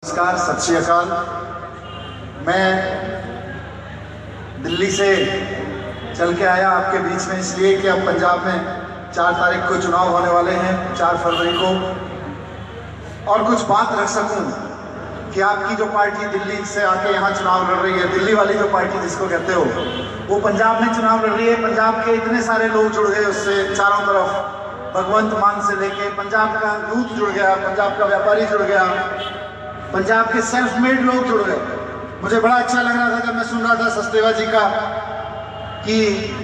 नमस्कार, सत श्री अकाल। मैं दिल्ली से चल के आया आपके बीच में इसलिए कि अब पंजाब में 4 तारीख को चुनाव होने वाले हैं, 4 फरवरी को, और कुछ बात रख सकूं कि आपकी जो पार्टी दिल्ली से आके यहाँ चुनाव लड़ रही है, दिल्ली वाली जो पार्टी जिसको कहते हो, वो पंजाब में चुनाव लड़ रही है। पंजाब के इतने सारे लोग जुड़ गए उससे, चारों तरफ भगवंत मान से लेके पंजाब का यूथ जुड़ गया, पंजाब का व्यापारी जुड़ गया, पंजाब के सेल्फ मेड लोग जुड़ गए। मुझे बड़ा अच्छा लग रहा था जब मैं सुन रहा था सचदेवा जी का, कि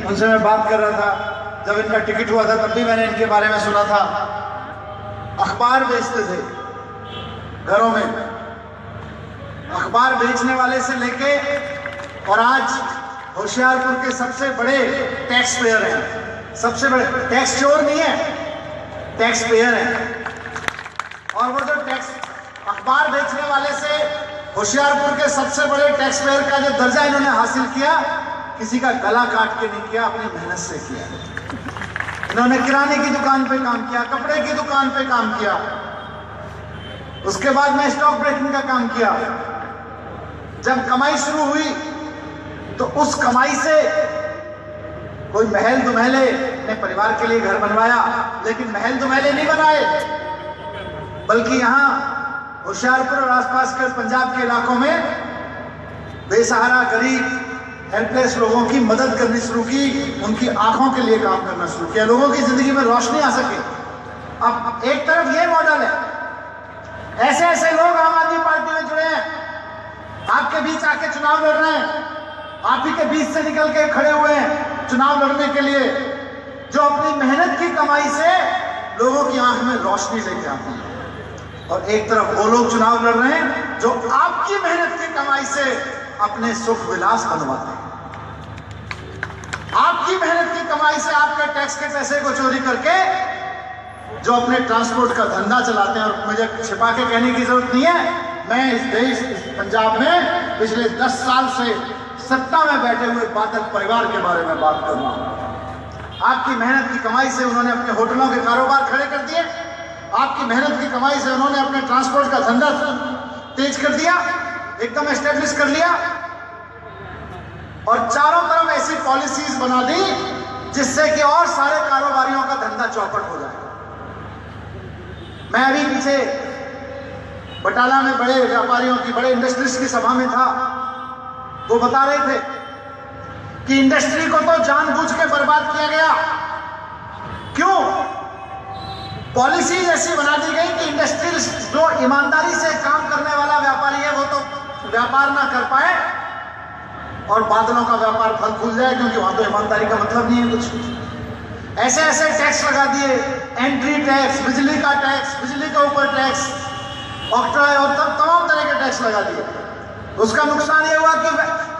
उनसे मैं बात कर रहा था जब इनका टिकट हुआ था, तब भी मैंने इनके बारे में सुना था। अखबार बेचते थे घरों में, अखबार बेचने वाले से लेके, और आज होशियारपुर के सबसे बड़े टैक्स पेयर हैं, सबसे बड़े टैक्स चोर नहीं है, टैक्स पेयर हैं। और वो जो टैक्स अखबार बेचने वाले से होशियारपुर के सबसे बड़े टैक्स पेयर का जो दर्जा इन्होंने हासिल किया, किसी का गला काट के नहीं किया, अपनी मेहनत से किया। इन्होंने किराने की दुकान पे काम किया, कपड़े की दुकान पे काम किया, उसके बाद में स्टॉक ब्रेकिंग का काम किया। जब कमाई शुरू हुई तो उस कमाई से कोई महल दुमहले ने परिवार के लिए घर बनवाया, लेकिन महल दुमहले नहीं बनाए, बल्कि यहां होशियारपुर और आसपास के पंजाब के इलाकों में बेसहारा, गरीब, हेल्पलेस लोगों की मदद करनी शुरू की, उनकी आंखों के लिए काम करना शुरू किया, लोगों की जिंदगी में रोशनी आ सके। अब एक तरफ ये मॉडल है, ऐसे ऐसे लोग आम आदमी पार्टी में जुड़े हैं, आपके बीच आके चुनाव लड़ रहे हैं, आप ही के बीच से निकल के खड़े हुए हैं चुनाव लड़ने के लिए, जो अपनी मेहनत की कमाई से लोगों की आंख में रोशनी लेके आते हैं। और एक तरफ वो लोग चुनाव लड़ रहे हैं जो आपकी मेहनत की कमाई से अपने सुख विलास बनवाते हैं, आपकी मेहनत की कमाई से आपके टैक्स के पैसे को चोरी करके जो अपने ट्रांसपोर्ट का धंधा चलाते हैं। और मुझे छिपा के कहने की जरूरत नहीं है, मैं इस देश, इस पंजाब में पिछले 10 साल से सत्ता में बैठे हुए बादल परिवार के बारे में बात कर रहा हूं। आपकी मेहनत की कमाई से उन्होंने अपने होटलों के कारोबार खड़े कर दिए, आपकी मेहनत की कमाई से उन्होंने अपने ट्रांसपोर्ट का धंधा तेज कर दिया, एकदम एस्टेब्लिश कर लिया, और चारों तरफ ऐसी पॉलिसीज बना दी जिससे कि और सारे कारोबारियों का धंधा चौपट हो जाए। मैं अभी पीछे बटाला में बड़े व्यापारियों की, बड़े इंडस्ट्रीज की सभा में था, वो बता रहे थे कि इंडस्ट्री को तो जानबूझ के बर्बाद किया गया। क्यों? पॉलिसीज ऐसी बना दी गई कि इंडस्ट्री जो ईमानदारी से काम करने वाला व्यापारी है वो तो व्यापार ना कर पाए, और बादलों का व्यापार फल फूल जाए, क्योंकि वहां तो ईमानदारी का मतलब नहीं है कुछ। ऐसे ऐसे टैक्स लगा दिए, एंट्री टैक्स, बिजली का टैक्स, बिजली के ऊपर टैक्स, ऑक्ट्रॉय और तमाम तरह के टैक्स लगा दिए। उसका नुकसान ये हुआ कि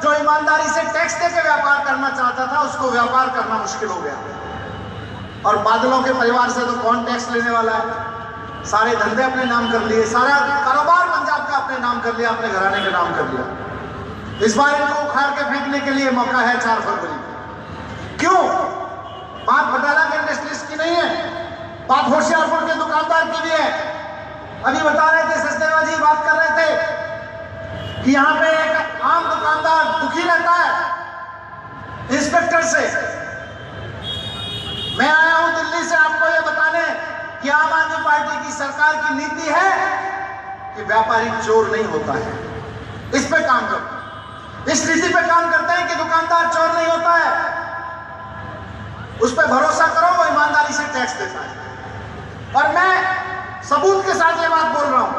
जो ईमानदारी से टैक्स देकर व्यापार करना चाहता था, उसको व्यापार करना मुश्किल हो गया। और बादलों के परिवार से तो कौन टैक्स लेने वाला है? सारे धंधे अपने नाम कर लिए, सारा कारोबार पंजाब का अपने नाम कर लिया, अपने घराने के नाम कर लिया। इस बार इनको उखाड़ के फेंकने के लिए मौका है 4 फरवरी। क्यों? बात बटाला के इंडस्ट्रीज की नहीं है, बात होशियारपुर के दुकानदार की भी है। अभी बता रहे थे सचदेवा जी, बात कर रहे थे कि यहाँ पे एक आम दुकानदार दुखी रहता है इंस्पेक्टर से। मैं आया हूं दिल्ली से आपको यह बताने कि आम आदमी पार्टी की सरकार की नीति है कि व्यापारी चोर नहीं होता है। इस पे काम करो, इस नीति पे काम करते हैं कि दुकानदार चोर नहीं होता है, उस पर भरोसा करो, वो ईमानदारी से टैक्स देता है। और मैं सबूत के साथ ये बात बोल रहा हूं।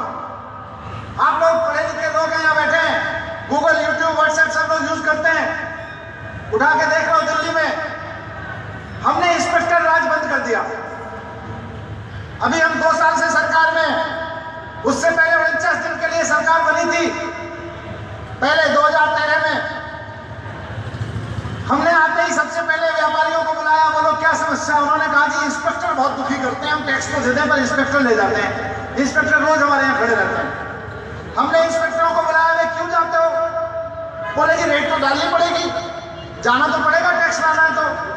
आप लोग पढ़े लिखे लोग हैं, यहाँ बैठे हैं, गूगल, यूट्यूब, व्हाट्सएप सब लोग यूज करते हैं, उठा के देख लो। दिल्ली में हमने इंस्पेक्टर राज बंद कर दिया। अभी हम 2 साल से सरकार में, उससे पहले 49 दिन के लिए सरकार बनी थी। पहले 2013 में हमने आते ही सबसे पहले व्यापारियों को बुलाया, बोलो क्या समस्या? उन्होंने कहा जी इंस्पेक्टर बहुत दुखी करते हैं, हम टैक्स तो देते हैं पर इंस्पेक्टर ले जाते हैं, इंस्पेक्टर रोज हमारे यहाँ खड़े रहते हैं। हमने इंस्पेक्टरों को बुलाया, वे क्यों जाते हो? बोले जी रेट तो डालनी पड़ेगी, जाना तो पड़ेगा, टैक्स लाना है तो।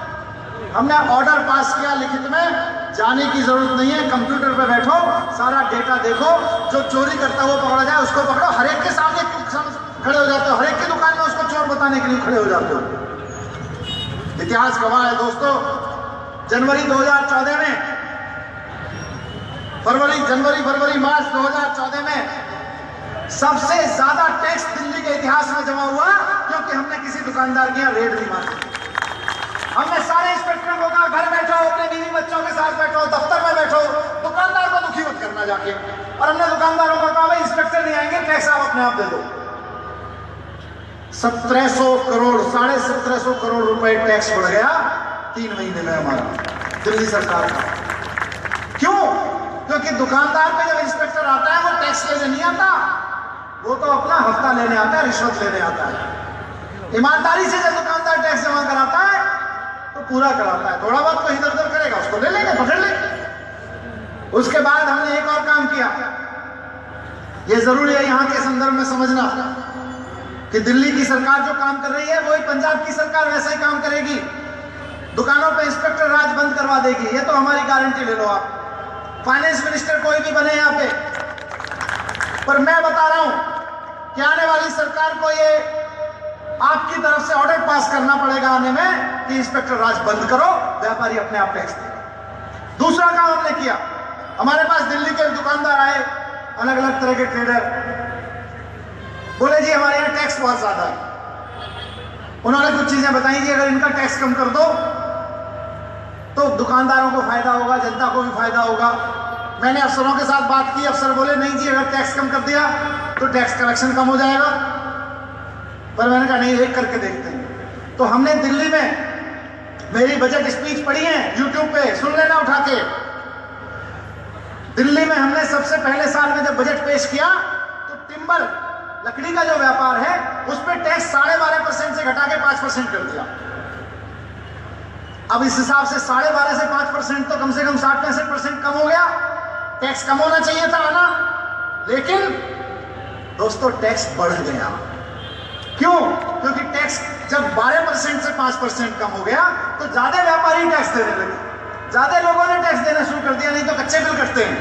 हमने ऑर्डर पास किया लिखित में जाने की जरूरत नहीं है, कंप्यूटर पे बैठो, सारा डेटा देखो, जो चोरी करता हुआ पकड़ा जाए उसको पकड़ो। हर एक के सामने खड़े हो जाते हो, हर एक की दुकान में उसको चोर बताने के लिए खड़े हो जाते हो। इतिहास गवाह है दोस्तों, जनवरी 2014 में फरवरी मार्च 2014 में सबसे ज्यादा टैक्स दिल्ली के इतिहास में जमा हुआ, क्योंकि हमने किसी दुकानदार की यहाँ रेड नहीं मारी। हमने सारे इंस्पेक्टरों को कहा घर बैठो, अपने बीवी बच्चों के साथ बैठो, दफ्तर में बैठो, दुकानदार को दुखी मत करना जाके। और हमने दुकानदारों को कहा भाई इंस्पेक्टर नहीं आएंगे, टैक्स आप अपने आप दे दो। 1700 करोड़ 1750 करोड़ रुपए टैक्स बढ़ गया 3 महीने में हमारा दिल्ली सरकार का। क्यों? क्योंकि दुकानदार पे जब इंस्पेक्टर आता है वो टैक्स लेने नहीं आता, वो तो अपना हफ्ता लेने आता है, रिश्वत लेने आता है। ईमानदारी से जब दुकानदार टैक्स जमा कराता है तो पूरा कराता है, थोड़ा बहुत तो इधर उधर करेगा, उसको ले लेंगे, पकड़ लेंगे। उसके बाद हमने एक और काम किया, ये जरूरी है यहां के संदर्भ में समझना कि दिल्ली की सरकार जो काम कर रही है वही पंजाब की सरकार वैसा ही काम करेगी। दुकानों पे इंस्पेक्टर राज बंद करवा देगी, ये तो हमारी गारंटी ले लो आप। फाइनेंस मिनिस्टर कोई भी बने यहां पे, पर मैं बता रहा हूं कि आने वाली सरकार को ये आपकी तरफ से ऑर्डर पास करना पड़ेगा आने में कि इंस्पेक्टर राज बंद करो, व्यापारी अपने आप टैक्स देगा। दूसरा काम हमने किया, हमारे पास दिल्ली के दुकानदार आए, अलग अलग तरह के ट्रेडर, बोले जी हमारे यहाँ टैक्स बहुत ज्यादा है। उन्होंने कुछ चीजें बताई जी, अगर इनका टैक्स कम कर दो तो दुकानदारों को फायदा होगा, जनता को भी फायदा होगा। मैंने अफसरों के साथ बात की, अफसर बोले नहीं जी अगर टैक्स कम कर दिया तो टैक्स कलेक्शन कम हो जाएगा। पर मैंने कहा नहीं, एक करके देखते हैं। तो हमने दिल्ली में मेरी बजट स्पीच पढ़ी है यूट्यूब पे, सुन लेना उठा के। दिल्ली में हमने सबसे पहले साल में जब बजट पेश किया तो टिम्बर लकड़ी का जो व्यापार है उस पर टैक्स 12.5% से घटा के 5% कर दिया। अब इस हिसाब से 12.5 से 5% तो कम से कम 60-65% कम हो गया। टैक्स कम होना चाहिए था ना, लेकिन दोस्तों टैक्स बढ़ गया। क्यों? क्योंकि टैक्स जब 12% से 5% कम हो गया तो ज्यादा व्यापारी टैक्स देने लगे, ज्यादा लोगों ने टैक्स देना शुरू कर दिया, नहीं तो कच्चे बिल कटते हैं।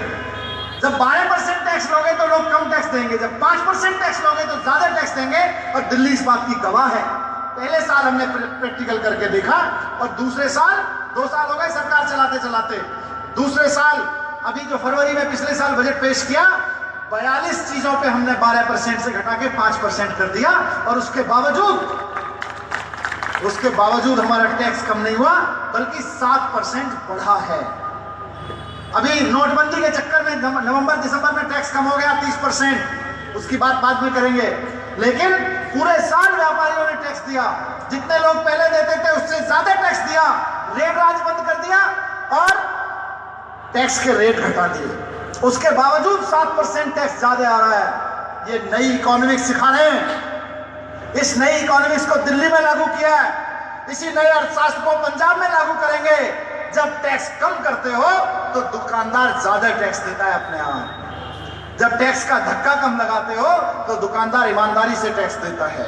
जब 12% टैक्स लोगे तो लोग कम टैक्स देंगे, जब 5% टैक्स लोगे तो ज्यादा टैक्स देंगे। और दिल्ली इस बात की गवाह है। पहले साल हमने प्रैक्टिकल करके देखा और दूसरे साल, 2 साल हो गए सरकार चलाते चलाते, दूसरे साल अभी जो फरवरी में पिछले साल बजट पेश किया 42 चीजों पे हमने 12% से घटा के 5% कर दिया। और उसके बावजूद हमारा टैक्स कम नहीं हुआ बल्कि 7% बढ़ा है। अभी नोटबंदी के चक्कर में नवंबर दिसंबर में टैक्स कम हो गया 30%, उसकी बात बाद में करेंगे। लेकिन पूरे साल व्यापारियों ने टैक्स दिया, जितने लोग पहले देते थे उससे ज्यादा टैक्स दिया, रेट राज बंद कर दिया और टैक्स के रेट घटा दिए। उसके बावजूद 7% टैक्स ज्यादा आ रहा है। ये नई इकोनॉमिक्स सिखा रहे हैं। इस नई इकोनॉमिक्स को दिल्ली में लागू किया है, इसी नए अर्थशास्त्र को पंजाब में लागू करेंगे। जब टैक्स कम करते हो तो दुकानदार ज्यादा टैक्स देता है अपने आप, जब टैक्स का धक्का कम लगाते हो तो दुकानदार ईमानदारी से टैक्स देता है,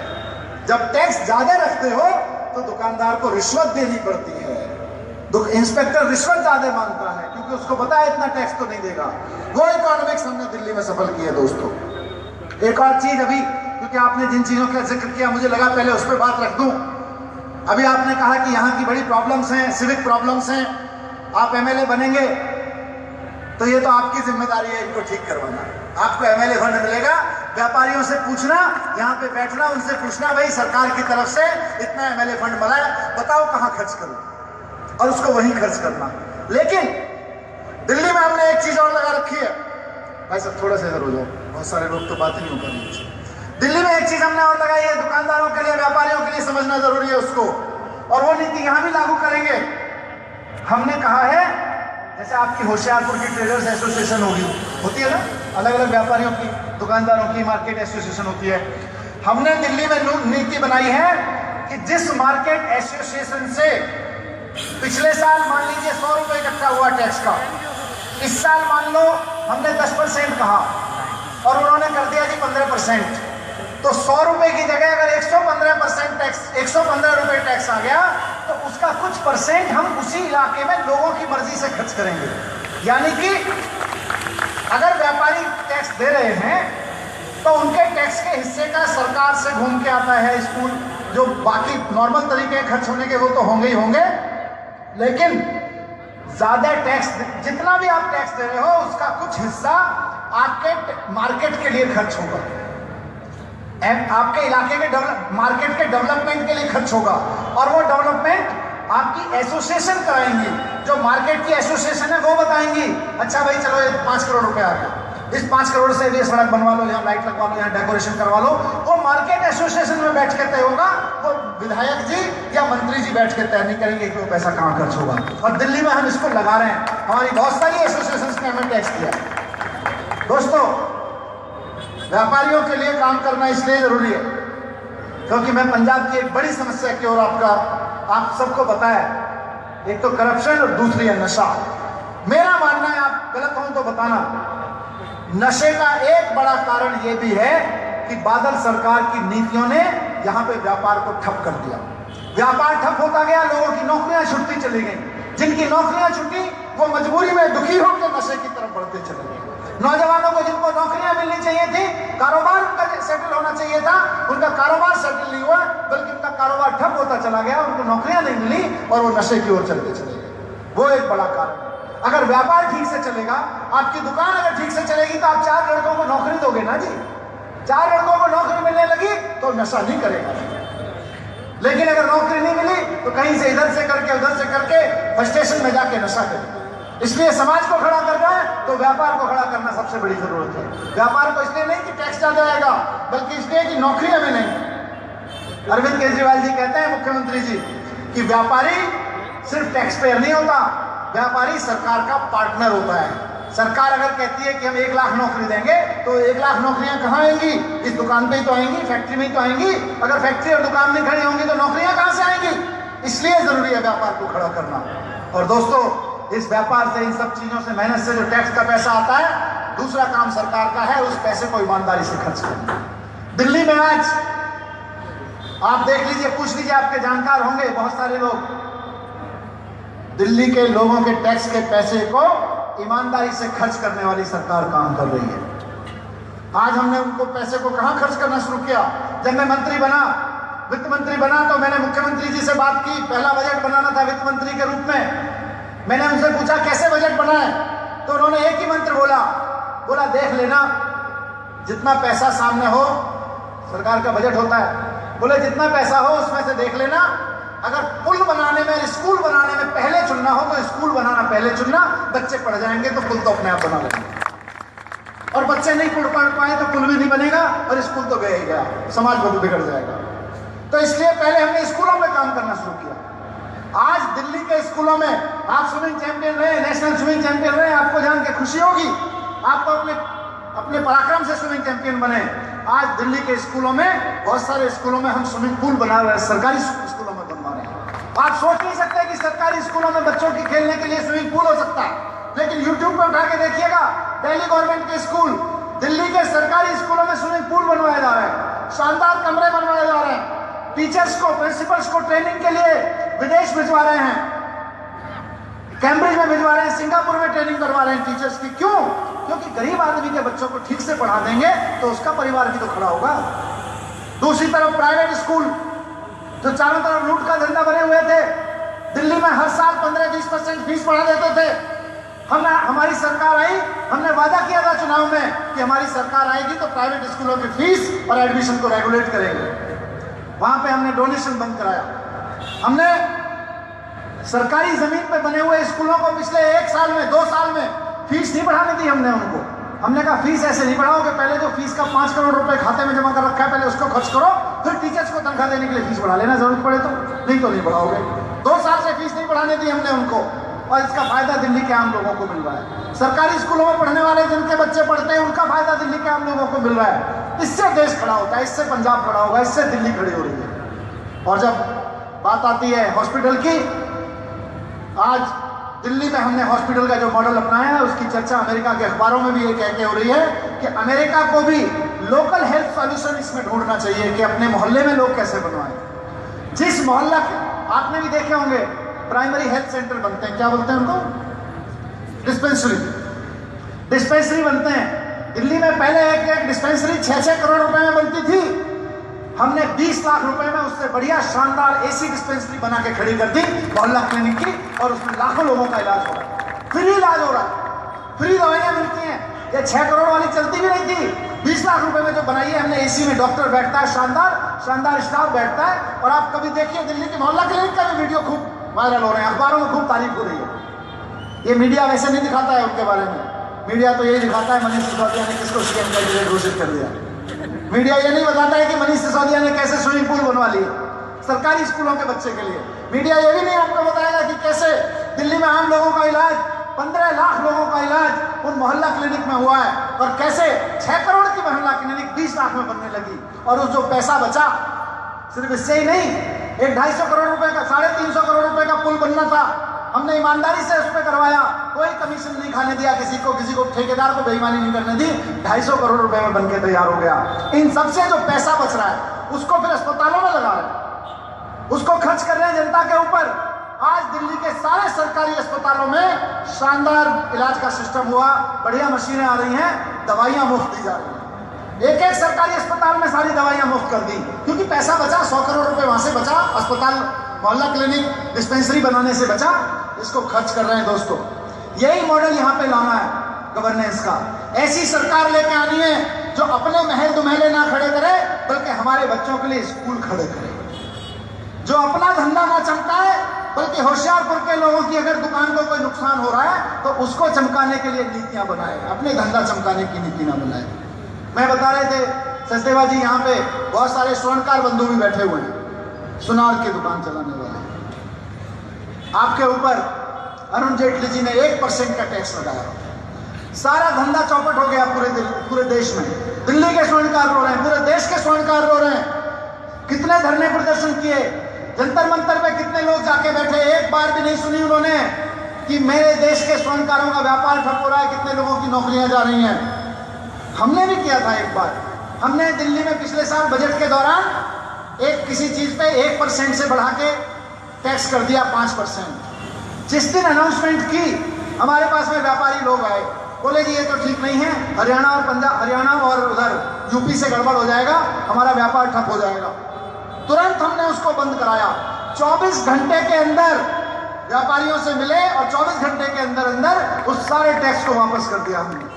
जब टैक्स ज्यादा रखते हो तो दुकानदार को रिश्वत देनी पड़ती है। इंस्पेक्टर रिश्वत ज्यादा मांगता है क्योंकि उसको पता है इतना टैक्स तो नहीं देगा। वो इकोनॉमिक्स हमने दिल्ली में सफल की है दोस्तों। एक और चीज अभी, क्योंकि आपने जिन चीजों का जिक्र किया मुझे लगा पहले उस पर बात रख दूं। अभी आपने कहा कि यहाँ की बड़ी प्रॉब्लम्स हैं, सिविक प्रॉब्लम्स हैं, आप एमएलए बनेंगे तो ये तो आपकी जिम्मेदारी है इनको ठीक करवाना। आपको एमएलए फंड मिलेगा, व्यापारियों से पूछना, यहाँ पे बैठना, उनसे पूछना भाई सरकार की तरफ से इतना एमएलए फंड मिला है, बताओ कहाँ खर्च करूं, और उसको वहीं खर्च करना। लेकिन दिल्ली में हमने एक चीज और लगा रखी है, भाई सब थोड़ा सा इधर हो जाओ, बहुत सारे लोग तो बात ही नहीं हो पा रही। दिल्ली में एक चीज हमने और लगाई है, दुकानदारों के लिए, व्यापारियों के लिए समझना जरूरी है उसको, और वो नीति यहां भी लागू करेंगे। हमने कहा है जैसे आपकी होशियारपुर की ट्रेडर्स एसोसिएशन होती है ना, अलग अलग व्यापारियों की, दुकानदारों की मार्केट एसोसिएशन होती है। हमने दिल्ली में नीति बनाई है कि जिस मार्केट एसोसिएशन से पिछले साल मान लीजिए 100 रुपए इकट्ठा हुआ टैक्स का, इस साल मान लो हमने 10% कहा और उन्होंने कर दिया जी 15%, तो 100 रुपए की जगह अगर 115% टैक्स, 115 रुपए टैक्स आ गया तो उसका कुछ परसेंट हम उसी इलाके में लोगों की मर्जी से खर्च करेंगे। यानी कि अगर व्यापारी टैक्स दे रहे हैं तो उनके टैक्स के हिस्से का सरकार से घूम के आता है स्कूल, जो बाकी नॉर्मल तरीके खर्च होने के वो तो होंगे ही होंगे, लेकिन ज्यादा टैक्स, जितना भी आप टैक्स दे रहे हो उसका कुछ हिस्सा आपके मार्केट के लिए खर्च होगा, आपके इलाके के मार्केट के डेवलपमेंट के लिए खर्च होगा। और वो डेवलपमेंट आपकी एसोसिएशन कराएंगी, जो मार्केट की एसोसिएशन है वो बताएंगी, अच्छा भाई चलो ये 5 करोड़ रुपए आ गया, इस 5 करोड़ से ये सड़क बनवा लो, यहाँ लाइट लगवा लो, यहाँ डेकोरेशन करवा लो। वो मार्केट एसोसिएशन में बैठ के तय होगा, वो विधायक जी या मंत्री जी बैठ के तय नहीं करेंगे कि वो पैसा कहाँ खर्च होगा। और दिल्ली में हम इसको लगा रहे हैं, हमारी बहुत सारी एसोसिएशन ने हमें टैक्स किया। दोस्तों, व्यापारियों के लिए काम करना इसलिए जरूरी है क्योंकि मैं पंजाब की एक बड़ी समस्या की ओर आप सबको बताया, एक तो करप्शन और दूसरी है नशा। मेरा मानना है, आप गलत हो तो बताना, नशे का एक बड़ा कारण यह भी है कि बादल सरकार की नीतियों ने यहां पे व्यापार को ठप कर दिया। व्यापार ठप होता गया, लोगों की नौकरियां छुटती चली गई, जिनकी नौकरियां छुटी वो मजबूरी में दुखी होकर नशे की तरफ बढ़ते चले गए। नौजवानों को जिनको नौकरियां मिलनी चाहिए थी, कारोबार उनका सेटल होना चाहिए था, उनका कारोबार सेटल नहीं हुआ, बल्कि उनका कारोबार ठप होता चला गया, उनको नौकरियां नहीं मिली और वो नशे की ओर चलते चले गए। वो एक बड़ा कारण है। अगर व्यापार ठीक से चलेगा, आपकी दुकान अगर ठीक से चलेगी तो आप 4 लड़कों को नौकरी दोगे ना जी। 4 लड़कों को नौकरी मिलने लगी तो नशा नहीं करेगा। लेकिन अगर नौकरी नहीं मिली तो कहीं से इधर से करके उधर से करके फ्रस्ट्रेशन में जाके नशा करेगा। इसलिए समाज को खड़ा करना है तो व्यापार को खड़ा करना सबसे बड़ी जरूरत है। व्यापार को इसलिए नहीं कि टैक्स ज्यादा आएगा, बल्कि इसलिए कि नौकरियां भी नहीं। अरविंद केजरीवाल जी कहते हैं, मुख्यमंत्री जी, कि व्यापारी सिर्फ टैक्स पेयर नहीं होता, व्यापारी सरकार का पार्टनर होता है। सरकार अगर कहती है कि हम 1 लाख नौकरी देंगे तो 1 लाख नौकरियां कहाँ आएंगी? इस दुकान पे ही तो आएंगी, फैक्ट्री में ही तो आएंगी। अगर फैक्ट्री और दुकान नहीं खड़ी होंगी तो नौकरियां कहां से आएंगी? इसलिए जरूरी है व्यापार को खड़ा करना। और दोस्तों, इस व्यापार से, इन सब चीजों से, मेहनत से जो टैक्स का पैसा आता है, दूसरा काम सरकार का है उस पैसे को ईमानदारी से खर्च करना। दिल्ली में आज आप देख लीजिए, पूछ लीजिए, आपके जानकार होंगे बहुत सारे लोग, दिल्ली के लोगों के टैक्स के पैसे को ईमानदारी से खर्च करने वाली सरकार काम कर रही है। आज हमने उनको पैसे को कहां खर्च करना शुरू किया? जब मैं मंत्री बना, वित्त मंत्री बना, तो मैंने मुख्यमंत्री जी से बात की, पहला बजट बनाना था वित्त मंत्री के रूप में। मैंने उनसे पूछा कैसे बजट बनाए, तो उन्होंने एक ही मंत्र बोला देख लेना, जितना पैसा सामने हो, सरकार का बजट होता है, बोले जितना पैसा हो उसमें से देख लेना, अगर पुल बनाने में, स्कूल बनाने में पहले चुनना हो तो स्कूल बनाना पहले चुनना, बच्चे पढ़ जाएंगे तो पुल तो अपने आप बना लेंगे। और बच्चे नहीं पढ़ पाए तो पुल भी नहीं बनेगा और स्कूल तो गया ही गया, समाज बहुत बिगड़ जाएगा। तो इसलिए पहले हमने स्कूलों में काम करना शुरू किया। आज दिल्ली के स्कूलों में आप स्विमिंग चैंपियन रहे, नेशनल स्विमिंग चैंपियन रहे, आपको जान के खुशी होगी, आपको अपने पराक्रम से स्विमिंग चैंपियन बने। आज दिल्ली के स्कूलों में, बहुत सारे स्कूलों में हम स्विमिंग पूल बना रहे हैं, सरकारी स्कूलों में बनवा रहे हैं। आप सोच नहीं सकते कि सरकारी स्कूलों में बच्चों के खेलने के लिए स्विमिंग पूल हो सकता है, लेकिन यूट्यूब पर उठा के देखिएगा, दिल्ली गवर्नमेंट के स्कूल, दिल्ली के सरकारी स्कूलों में स्विमिंग पूल बनवाए जा रहे हैं, शानदार कमरे बनवाए जा रहे हैं, टीचर्स को, प्रिंसिपल्स को ट्रेनिंग के लिए विदेश भिजवा रहे हैं, कैम्ब्रिज में भिजवा रहे हैं, सिंगापुर में ट्रेनिंग करवा रहे हैं टीचर्स की। क्यों? क्योंकि गरीब आदमी के बच्चों को ठीक से पढ़ा देंगे तो उसका परिवार भी तो खड़ा होगा। दूसरी तरफ प्राइवेट स्कूल जो चारों तरफ लूट का धंधा बने हुए थे, दिल्ली में हर साल 15-20% फीस बढ़ा देते थे। हमारी सरकार आई, हमने वादा किया था चुनाव में कि हमारी सरकार आएगी तो प्राइवेट स्कूलों की फीस और एडमिशन को रेगुलेट करेंगे। वहां पे हमने डोनेशन बंद कराया। हमने सरकारी जमीन पे बने हुए स्कूलों को पिछले 1 साल में, 2 साल में फीस नहीं बढ़ाने दी हमने उनको। हमने कहा फीस ऐसे नहीं बढ़ाओगे, पहले जो फीस का 5 करोड़ रुपए खाते में जमा कर रखा है पहले उसको खर्च करो, फिर टीचर्स को तनख्वाह देने के लिए फीस बढ़ा लेना जरूरत पड़े तो, नहीं तो नहीं बढ़ाओगे। 2 साल से फीस नहीं बढ़ाने दी हमने उनको, और इसका फायदा दिल्ली के आम लोगों को मिल रहा है। सरकारी स्कूलों में पढ़ने वाले जिनके बच्चे पढ़ते हैं उनका फायदा दिल्ली के आम लोगों को मिल रहा है। इससे देश खड़ा होता है, इससे पंजाब खड़ा होगा, इससे दिल्ली खड़ी हो रही है। और जब बात आती है हॉस्पिटल की, आज दिल्ली में हमने हॉस्पिटल का जो मॉडल अपनाया है उसकी चर्चा अमेरिका के अखबारों में भी ये कह के हो रही है कि अमेरिका को भी लोकल हेल्थ सॉल्यूशन इसमें ढूंढना चाहिए कि अपने मोहल्ले में लोग कैसे बनवाएं। जिस मोहल्ला आपने भी देखे होंगे, प्राइमरी हेल्थ सेंटर बनते हैं, क्या बोलते हैं उनको? डिस्पेंसरी बनते हैं। दिल्ली में पहले एक डिस्पेंसरी 6-6 करोड़ रुपए में बनती थी। हमने 20 लाख रुपए में उससे बढ़िया शानदार एसी डिस्पेंसरी बना के खड़ी कर दी मोहल्ला क्लिनिक की, और उसमें लाखों लोगों का इलाज हो रहा है, फ्री इलाज हो रहा है, फ्री दवाइयां मिलती हैं। ये 6 करोड़ वाली चलती भी नहीं थी। 20 लाख रुपए में जो बनाई है हमने, एसी में डॉक्टर बैठता है, शानदार स्टाफ बैठता है। और आप कभी देखिए दिल्ली के मोहल्ला क्लिनिक का भी वीडियो खूब वायरल हो रहे हैं, अखबारों में खूब तारीफ हो रही है। ये मीडिया वैसे नहीं दिखाता है उनके बारे में। मीडिया तो यही दिखाता है मनीष सिसोदिया ने किसको सीएम कैंडिडेट घोषित कर दिया। मीडिया ये नहीं बताता है कि मनीष सिसोदिया ने कैसे स्विमिंग पूल बनवा लिए सरकारी स्कूलों के बच्चे के लिए। मीडिया ये भी नहीं आपको बताएगा कि कैसे दिल्ली में आम लोगों का इलाज, 15 लाख लोगों का इलाज उन मोहल्ला क्लिनिक में हुआ है, और कैसे 6 करोड़ की मोहल्ला क्लिनिक 20 लाख में बनने लगी। और उस जो पैसा बचा, सिर्फ इससे ही नहीं, एक 250 करोड़ रुपए का, 350 करोड़ रुपए का पुल बनना था, हमने ईमानदारी से उस पर करवाया, कोई कमीशन नहीं खाने दिया किसी को ठेकेदार को बेईमानी नहीं करने दी, 250 करोड़ रुपए में बनके तैयार हो गया। इन सबसे जो पैसा बच रहा है उसको फिर अस्पतालों में लगा रहे हैं, उसको खर्च कर रहे हैं जनता के ऊपर। आज दिल्ली के सारे सरकारी अस्पतालों में शानदार इलाज का सिस्टम हुआ, बढ़िया मशीनें आ रही हैं, दवाइयां मुफ्त दी जा रही हैं। एक सरकारी अस्पताल में सारी दवाइयां मुफ्त कर दी, क्योंकि पैसा बचा, 100 करोड़ रुपए वहां से बचा, अस्पताल, मोहल्ला क्लिनिक, डिस्पेंसरी बनाने से बचा, इसको खर्च कर रहे हैं। दोस्तों, यही मॉडल यहाँ पे लाना है गवर्नेंस का। ऐसी सरकार लेके आनी है जो अपने महल दुमहले ना खड़े करे, बल्कि हमारे बच्चों के लिए स्कूल खड़े करे, जो अपना धंधा ना चमकाए, बल्कि होशियारपुर के लोगों की अगर दुकान को कोई नुकसान हो रहा है तो उसको चमकाने के लिए नीतियां बनाए, अपने धंधा चमकाने की नीति ना बनाए। मैं बता रहे थे सचदेवा जी, यहाँ पे बहुत सारे स्वर्णकार बंधु भी बैठे हुए हैं, सुनार की दुकान चलाने वाले। आपके ऊपर अरुण जेटली जी ने 1% का टैक्स लगाया, सारा धंधा चौपट हो गया पूरे देश में। दिल्ली के स्वर्णकार रो रहे हैं, पूरे देश के स्वर्णकार रो रहे हैं। कितने धरने प्रदर्शन किए, जंतर मंतर पे कितने लोग जाके बैठे, एक बार भी नहीं सुनी उन्होंने कि मेरे देश के स्वर्णकारों का व्यापार ठप हो रहा है, कितने लोगों की नौकरियां जा रही हैं। हमने भी किया था एक बार, हमने दिल्ली में पिछले साल बजट के दौरान एक किसी चीज पे 1% से बढ़ा के टैक्स कर दिया 5%। जिस दिन अनाउंसमेंट की, हमारे पास में व्यापारी लोग आए, बोले जी ये तो ठीक नहीं है, हरियाणा और उधर यूपी से गड़बड़ हो जाएगा, हमारा व्यापार ठप हो जाएगा। तुरंत हमने उसको बंद कराया। 24 घंटे के अंदर व्यापारियों से मिले और 24 घंटे के अंदर उस सारे टैक्स को वापस कर दिया हमने।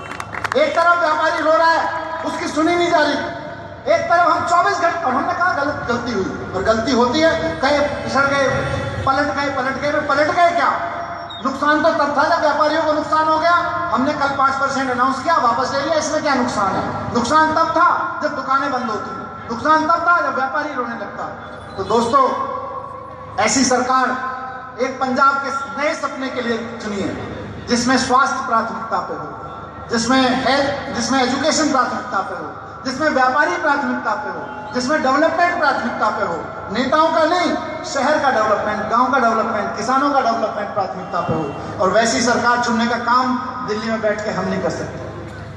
एक तरफ व्यापारी रो रहा है, उसकी सुनी नहीं जा रही, एक तरफ हम 24 घंटे, और हमने कहा गलती हुई, और गलती होती है, कहीं फिसल गए, पलट गए क्या? नुकसान तो तब था जब व्यापारियों को नुकसान हो गया। हमने कल 5% अनाउंस किया, वापस ले लिया, इसमें क्या नुकसान है? नुकसान तब था जब दुकानें बंद होती, नुकसान तब था जब व्यापारी रोने लगता। तो दोस्तों, ऐसी सरकार एक पंजाब के नए सपने के लिए चुनिए, जिसमें स्वास्थ्य प्राथमिकता पे हो, जिसमें एजुकेशन प्राथमिकता पे हो, जिसमें व्यापारी प्राथमिकता पे हो, जिसमें डेवलपमेंट प्राथमिकता पे हो, नेताओं का नहीं, शहर का डेवलपमेंट, गांव का डेवलपमेंट, किसानों का डेवलपमेंट प्राथमिकता पे हो। और वैसी सरकार चुनने का काम दिल्ली में बैठ के हम नहीं कर सकते।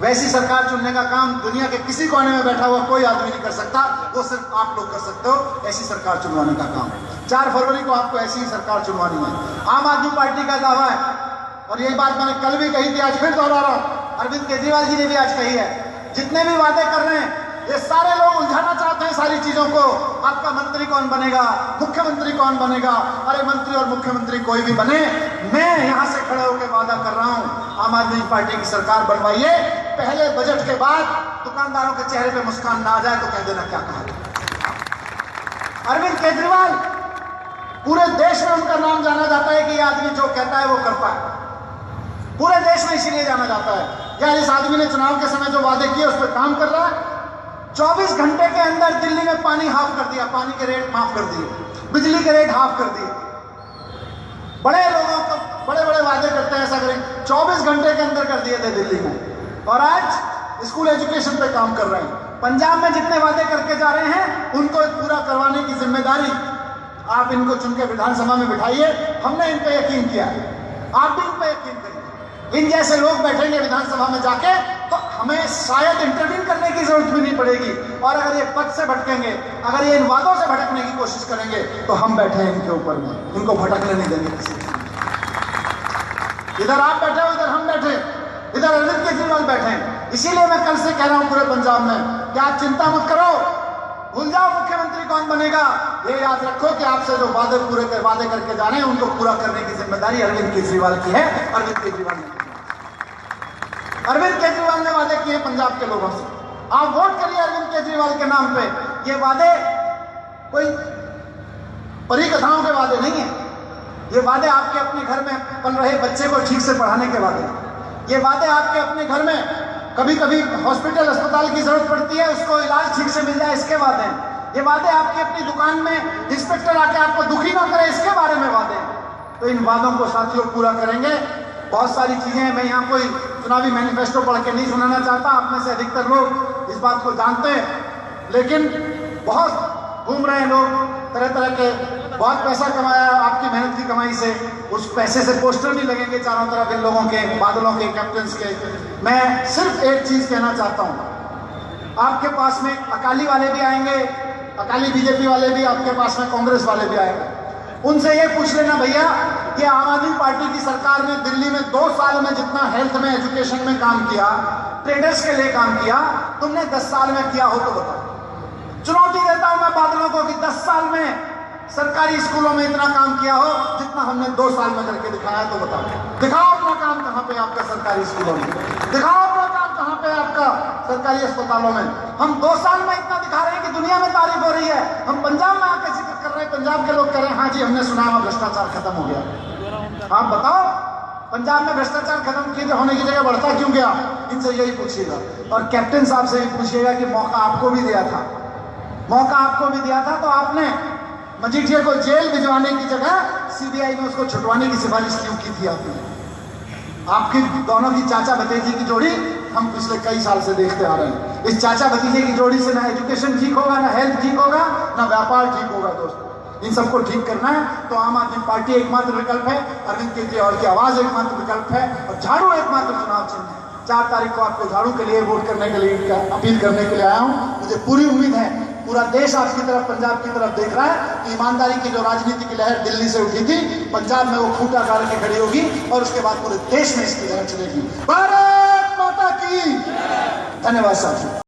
वैसी सरकार चुनने का काम दुनिया के किसी कोने में बैठा हुआ कोई आदमी नहीं कर सकता, वो सिर्फ आप लोग कर सकते हो। ऐसी सरकार चुनवाने का काम 4 फरवरी को आपको ऐसी ही सरकार चुनवानी है। आम आदमी पार्टी का दावा है, और यही बात मैंने कल भी कही थी, आज फिर दोहरा रहा हूं, अरविंद केजरीवाल जी ने भी आज कही है, जितने भी वादे कर रहे हैं ये सारे लोग उलझाना चाहते हैं सारी चीजों को। आपका मंत्री कौन बनेगा, मुख्यमंत्री कौन बनेगा? अरे मंत्री और मुख्यमंत्री कोई भी बने, मैं यहां से खड़े होकर वादा कर रहा हूं, आम आदमी पार्टी की सरकार बनवाइए। पहले बजट के बाद दुकानदारों के चेहरे पे मुस्कान ना आ जाए तो कह देना क्या कहा। अरविंद केजरीवाल, पूरे देश में उनका नाम जाना जाता है कि ये आदमी जो कहता है वो करता है, पूरे देश में इसीलिए जाना जाता है, यार इस आदमी ने चुनाव के समय जो वादे किए उस पर काम कर रहा है। 24 घंटे के अंदर दिल्ली में पानी हाफ कर दिया, पानी के रेट माफ कर दिए, बिजली के रेट हाफ कर दिए। बड़े लोगों को बड़े बड़े वादे करते हैं, ऐसा करें, 24 घंटे के अंदर कर दिए थे दिल्ली में। और आज स्कूल एजुकेशन पे काम कर रहे हैं। पंजाब में जितने वादे करके जा रहे हैं उनको पूरा करवाने की जिम्मेदारी आप इनको चुन के विधानसभा में बिठाइए। हमने इन पे यकीन किया है, आप भी इन पे यकीन करिए। इन जैसे लोग बैठेंगे विधानसभा में जाके तो हमें शायद इंटरवीन करने की जरूरत भी नहीं पड़ेगी। और अगर ये पद से भटकेंगे, अगर ये इन वादों से भटकने की कोशिश करेंगे, तो हम बैठे हैं इनके ऊपर में, इनको भटकने नहीं देंगे किसी। इधर आप बैठे हो, इधर हम बैठे, इधर अरविंद केजरीवाल बैठे हैं। इसीलिए मैं कल से कह रहा हूं पूरे पंजाब में कि आप चिंता मत करो, भूल जाओ मुख्यमंत्री कौन बनेगा। ये याद रखो कि आपसे जो वादे करके जा रहे हैं, उनको पूरा करने की जिम्मेदारी अरविंद केजरीवाल की है। अरविंद केजरीवाल ने वादे किए पंजाब के लोगों से। आप वोट करिए अरविंद केजरीवाल के नाम पे। ये वादे कोई परी कथाओं के वादे नहीं है। ये वादे आपके अपने घर में पल रहे बच्चे को ठीक से पढ़ाने के वादे। ये वादे आपके अपने घर में कभी कभी हॉस्पिटल अस्पताल की जरूरत पड़ती है, उसको इलाज ठीक से मिल जाए, इसके वादे हैं। ये वादे आपकी अपनी दुकान में इंस्पेक्टर आके आपको दुखी ना करे, इसके बारे में वादे हैं। तो इन वादों को साथियों पूरा करेंगे। बहुत सारी चीजें हैं, मैं यहाँ कोई चुनावी मैनिफेस्टो पढ़ के नहीं सुनाना चाहता, आप में से अधिकतर लोग इस बात को जानते हैं। लेकिन बहुत घूम रहे हैं लोग तरह तरह के, बहुत पैसा कमाया आपकी मेहनत की कमाई से, उस पैसे से पोस्टर भी लगेंगे चारों तरफ इन लोगों के, बादलों के, कैप्टन्स के। मैं सिर्फ एक चीज कहना चाहता हूं, आपके पास में अकाली वाले भी आएंगे, अकाली बीजेपी वाले भी आपके पास में, कांग्रेस वाले भी आएंगे। उनसे ये पूछ लेना भैया कि आम आदमी पार्टी की सरकार ने दिल्ली में 2 साल में जितना हेल्थ में, एजुकेशन में काम किया, ट्रेडर्स के लिए काम किया, तुमने 10 साल में किया हो तो बताओ। चुनौती देता हूं मैं बादलों को कि 10 साल में सरकारी स्कूलों में इतना काम किया हो जितना हमने 2 साल में करके दिखाया, तो बताओ। दिखाओ अपना काम कहां पे आपका सरकारी स्कूलों में, दिखाओ अपना काम कहां पे आपका सरकारी अस्पतालों में। हम 2 साल में इतना दिखा रहे हैं कि दुनिया में तारीफ हो रही है। हम पंजाब में आकर जिक्र कर रहे हैं, पंजाब के लोग कह रहे हैं हाँ जी हमने सुना है भ्रष्टाचार खत्म हो गया। आप बताओ पंजाब में भ्रष्टाचार खत्म होने की जगह बढ़ता क्यों गया? इनसे यही पूछिएगा। और कैप्टन साहब से भी पूछिएगा कि मौका आपको भी दिया था, मौका आपको भी दिया था, तो आपने मजीठिया को जेल भिजवाने की जगह सीबीआई में उसको छुटवाने की सिफारिश क्यों की थी आपने? आपकी दोनों की चाचा भतीजे की जोड़ी हम पिछले कई साल से देखते आ रहे हैं। इस चाचा भतीजे की जोड़ी से ना एजुकेशन ठीक होगा, ना हेल्थ ठीक होगा, ना व्यापार ठीक होगा। दोस्तों इन सबको ठीक करना है तो आम आदमी पार्टी एकमात्र विकल्प है, अरविंद केजरीवाल की आवाज एकमात्र विकल्प है, और झाड़ू एकमात्र चुनाव चिन्ह है। 4 तारीख को आपको झाड़ू के लिए वोट करने के लिए अपील करने के लिए आया हूं। मुझे पूरी उम्मीद है पूरा देश आपकी तरफ, पंजाब की तरफ देख रहा है कि ईमानदारी की जो राजनीति की लहर दिल्ली से उठी थी, पंजाब में वो खूंटा गाड़ के खड़ी होगी और उसके बाद पूरे देश में इसकी लहर चलेगी। भारत माता की धन्यवाद साथियों।